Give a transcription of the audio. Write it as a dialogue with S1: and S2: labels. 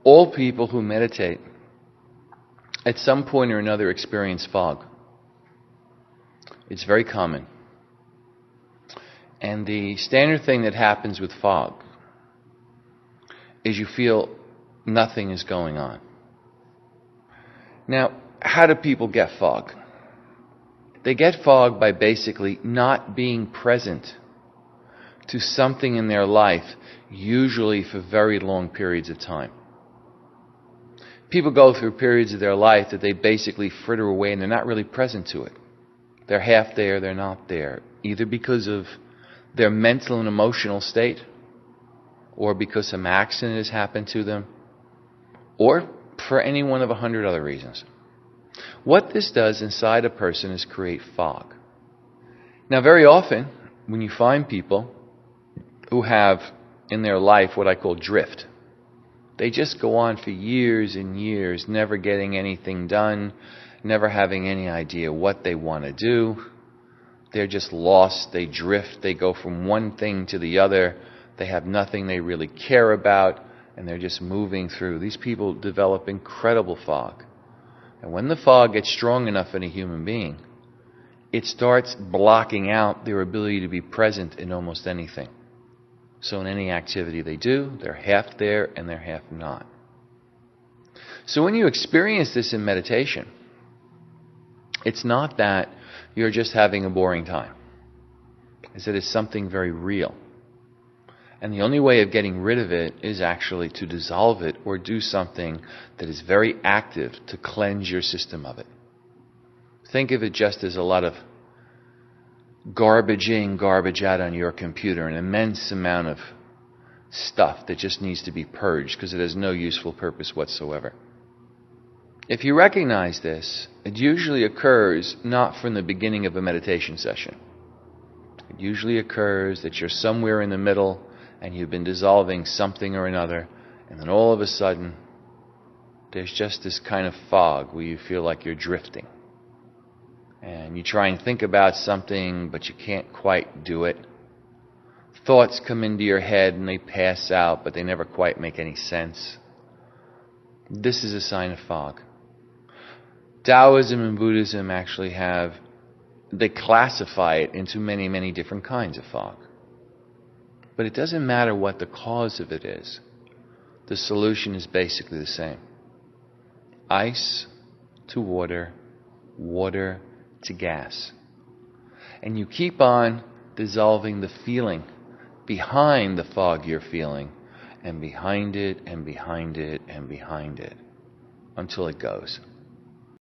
S1: All people who meditate at some point or another experience fog. It's very common. And the standard thing that happens with fog is you feel nothing is going on. Now, how do people get fog? They get fog by basically not being present to something in their life, usually for very long periods of time. People go through periods of their life that they basically fritter away and they're not really present to it. They're half there, they're not there, either because of their mental and emotional state, or because some accident has happened to them, or for any one of 100 other reasons. What this does inside a person is create fog. Now, very often, when you find people who have in their life what I call drift, they just go on for years and years, never getting anything done, never having any idea what they want to do. They're just lost, they drift, they go from one thing to the other, they have nothing they really care about, and they're just moving through. These people develop incredible fog. And when the fog gets strong enough in a human being, it starts blocking out their ability to be present in almost anything. So in any activity they do, they're half there and they're half not. So when you experience this in meditation, it's not that you're just having a boring time. It's that it's something very real. And the only way of getting rid of it is actually to dissolve it or do something that is very active to cleanse your system of it. Think of it just as a lot of garbage in, garbage out on your computer, an immense amount of stuff that just needs to be purged because it has no useful purpose whatsoever. If you recognize this, it usually occurs not from the beginning of a meditation session. It usually occurs that you're somewhere in the middle and you've been dissolving something or another, and then all of a sudden there's just this kind of fog where you feel like you're drifting. And you try and think about something, but you can't quite do it. Thoughts come into your head and they pass out, but they never quite make any sense. This is a sign of fog. Taoism and Buddhism actually they classify it into many, many different kinds of fog. But it doesn't matter what the cause of it is. The solution is basically the same. Ice to water, water to gas. And you keep on dissolving the feeling behind the fog you're feeling, and behind it, and behind it, and behind it, until it goes.